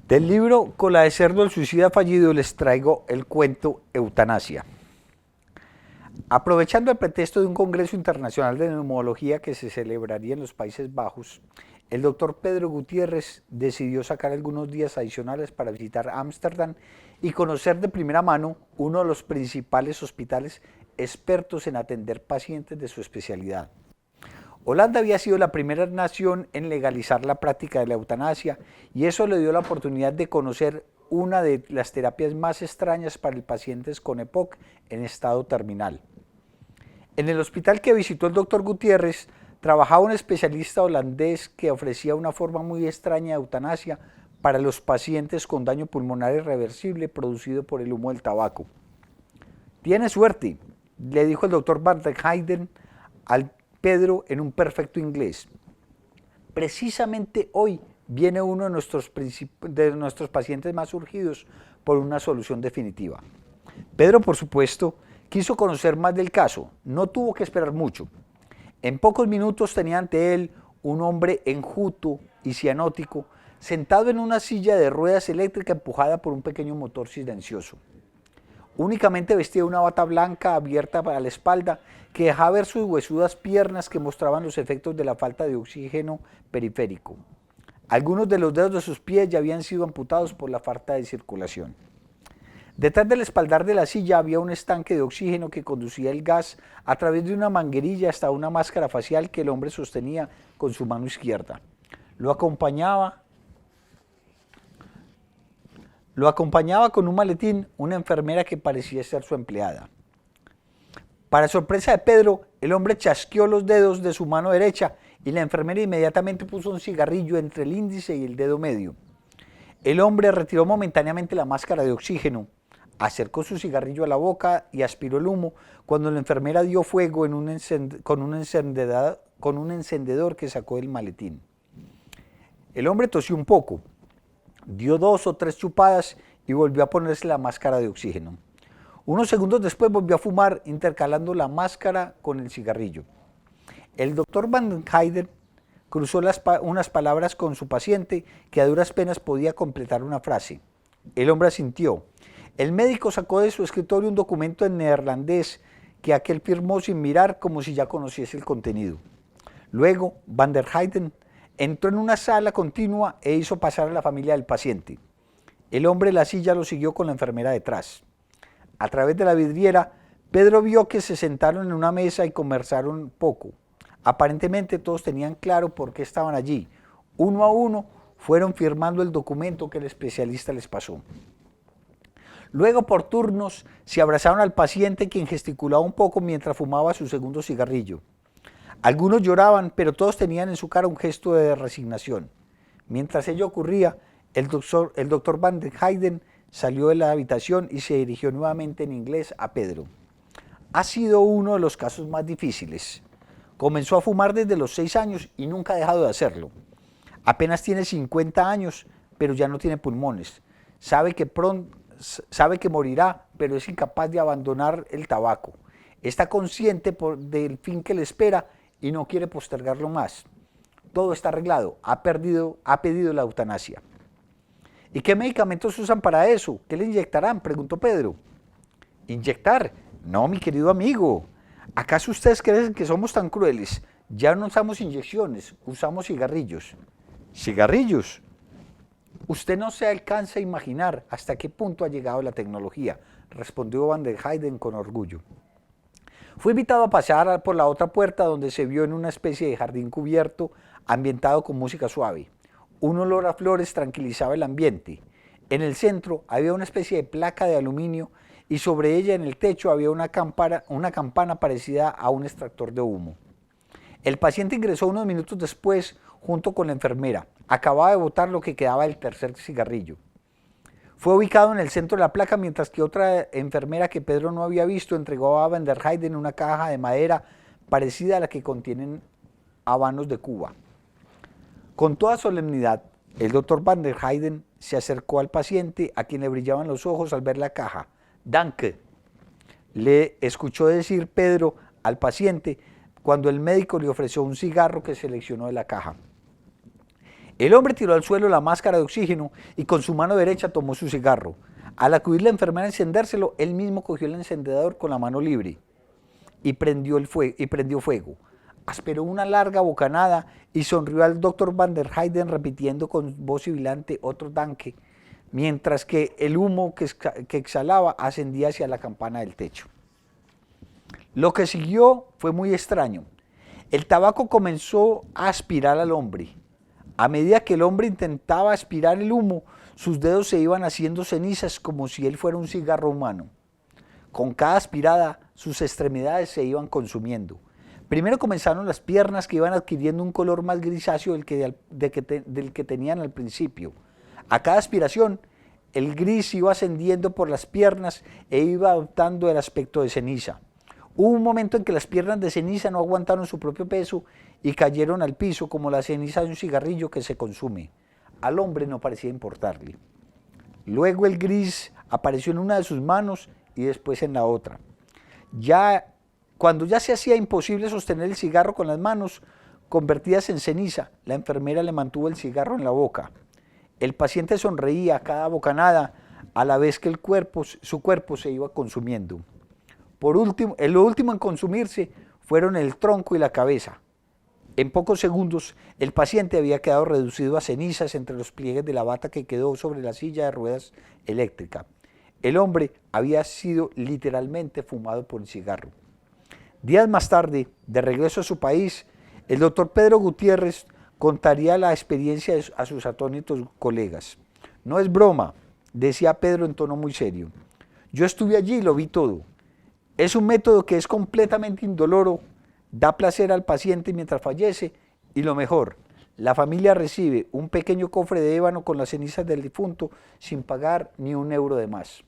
Del libro Cola de cerdo, el suicida fallido, les traigo el cuento Eutanasia. Aprovechando el pretexto de un congreso internacional de neumología que se celebraría en los Países Bajos, el doctor Pedro Gutiérrez decidió sacar algunos días adicionales para visitar Ámsterdam y conocer de primera mano uno de los principales hospitales expertos en atender pacientes de su especialidad. Holanda había sido la primera nación en legalizar la práctica de la eutanasia y eso le dio la oportunidad de conocer una de las terapias más extrañas para el paciente con EPOC en estado terminal. En el hospital que visitó el doctor Gutiérrez trabajaba un especialista holandés que ofrecía una forma muy extraña de eutanasia para los pacientes con daño pulmonar irreversible producido por el humo del tabaco. «Tiene suerte», le dijo el doctor Van der Heyden al Pedro en un perfecto inglés. «Precisamente hoy viene uno de nuestros pacientes más urgidos por una solución definitiva». Pedro, por supuesto, quiso conocer más del caso. No tuvo que esperar mucho. En pocos minutos tenía ante él un hombre enjuto y cianótico, sentado en una silla de ruedas eléctrica empujada por un pequeño motor silencioso. Únicamente vestía una bata blanca abierta a la espalda que dejaba ver sus huesudas piernas que mostraban los efectos de la falta de oxígeno periférico. Algunos de los dedos de sus pies ya habían sido amputados por la falta de circulación. Detrás del espaldar de la silla había un estanque de oxígeno que conducía el gas a través de una manguerilla hasta una máscara facial que el hombre sostenía con su mano izquierda. Lo acompañaba con un maletín una enfermera que parecía ser su empleada. Para sorpresa de Pedro, el hombre chasqueó los dedos de su mano derecha y la enfermera inmediatamente puso un cigarrillo entre el índice y el dedo medio. El hombre retiró momentáneamente la máscara de oxígeno, acercó su cigarrillo a la boca y aspiró el humo cuando la enfermera dio fuego con un encendedor que sacó del maletín. El hombre tosió un poco, dio 2 o 3 chupadas y volvió a ponerse la máscara de oxígeno. Unos segundos después volvió a fumar, intercalando la máscara con el cigarrillo. El doctor Van Heyden cruzó unas palabras con su paciente que a duras penas podía completar una frase. El hombre asintió. El médico sacó de su escritorio un documento en neerlandés que aquel firmó sin mirar como si ya conociese el contenido. Luego, Van der Heyden entró en una sala continua e hizo pasar a la familia del paciente. El hombre en la silla lo siguió con la enfermera detrás. A través de la vidriera, Pedro vio que se sentaron en una mesa y conversaron poco. Aparentemente todos tenían claro por qué estaban allí. Uno a uno fueron firmando el documento que el especialista les pasó. Luego, por turnos, se abrazaron al paciente, quien gesticulaba un poco mientras fumaba su segundo cigarrillo. Algunos lloraban, pero todos tenían en su cara un gesto de resignación. Mientras ello ocurría, el doctor Van der Heyden salió de la habitación y se dirigió nuevamente en inglés a Pedro. «Ha sido uno de los casos más difíciles. Comenzó a fumar desde los 6 años y nunca ha dejado de hacerlo. Apenas tiene 50 años, pero ya no tiene pulmones. Sabe que morirá, pero es incapaz de abandonar el tabaco. Está consciente del fin que le espera y no quiere postergarlo más. Todo está arreglado, ha pedido la eutanasia». «¿Y qué medicamentos usan para eso? ¿Qué le inyectarán?», preguntó Pedro. «¿Inyectar? No, mi querido amigo. ¿Acaso ustedes creen que somos tan crueles? Ya no usamos inyecciones, usamos cigarrillos». «¿Cigarrillos?». «Usted no se alcanza a imaginar hasta qué punto ha llegado la tecnología», respondió Van der Heyden con orgullo. Fue invitado a pasar por la otra puerta, donde se vio en una especie de jardín cubierto, ambientado con música suave. Un olor a flores tranquilizaba el ambiente. En el centro había una especie de placa de aluminio y sobre ella en el techo había una campana parecida a un extractor de humo. El paciente ingresó unos minutos después junto con la enfermera. Acababa de botar lo que quedaba del tercer cigarrillo. Fue ubicado en el centro de la placa, mientras que otra enfermera que Pedro no había visto entregó a Van der Heyden una caja de madera parecida a la que contienen habanos de Cuba. Con toda solemnidad, el doctor Van der Heyden se acercó al paciente, a quien le brillaban los ojos al ver la caja. «Danke», le escuchó decir Pedro al paciente cuando el médico le ofreció un cigarro que seleccionó de la caja. El hombre tiró al suelo la máscara de oxígeno y con su mano derecha tomó su cigarro. Al acudir la enfermera a encendérselo, él mismo cogió el encendedor con la mano libre y prendió fuego. Aspiró una larga bocanada y sonrió al doctor Van der Heyden repitiendo con voz sibilante otro tanque, mientras que el humo que exhalaba ascendía hacia la campana del techo. Lo que siguió fue muy extraño. El tabaco comenzó a aspirar al hombre. A medida que el hombre intentaba aspirar el humo, sus dedos se iban haciendo cenizas como si él fuera un cigarro humano. Con cada aspirada, sus extremidades se iban consumiendo. Primero comenzaron las piernas, que iban adquiriendo un color más grisáceo del que tenían al principio. A cada aspiración, el gris iba ascendiendo por las piernas e iba adoptando el aspecto de ceniza. Hubo un momento en que las piernas de ceniza no aguantaron su propio peso y cayeron al piso como la ceniza de un cigarrillo que se consume. Al hombre no parecía importarle. Luego el gris apareció en una de sus manos y después en la otra. Cuando ya se hacía imposible sostener el cigarro con las manos convertidas en ceniza, la enfermera le mantuvo el cigarro en la boca. El paciente sonreía a cada bocanada, a la vez que su cuerpo se iba consumiendo. Lo último en consumirse fueron el tronco y la cabeza. En pocos segundos, el paciente había quedado reducido a cenizas entre los pliegues de la bata que quedó sobre la silla de ruedas eléctrica. El hombre había sido literalmente fumado por el cigarro. Días más tarde, de regreso a su país, el doctor Pedro Gutiérrez contaría la experiencia a sus atónitos colegas. No es broma, decía Pedro en tono muy serio. Yo estuve allí y lo vi todo. Es un método que es completamente indoloro, da placer al paciente mientras fallece y lo mejor, la familia recibe un pequeño cofre de ébano con las cenizas del difunto sin pagar ni un euro de más.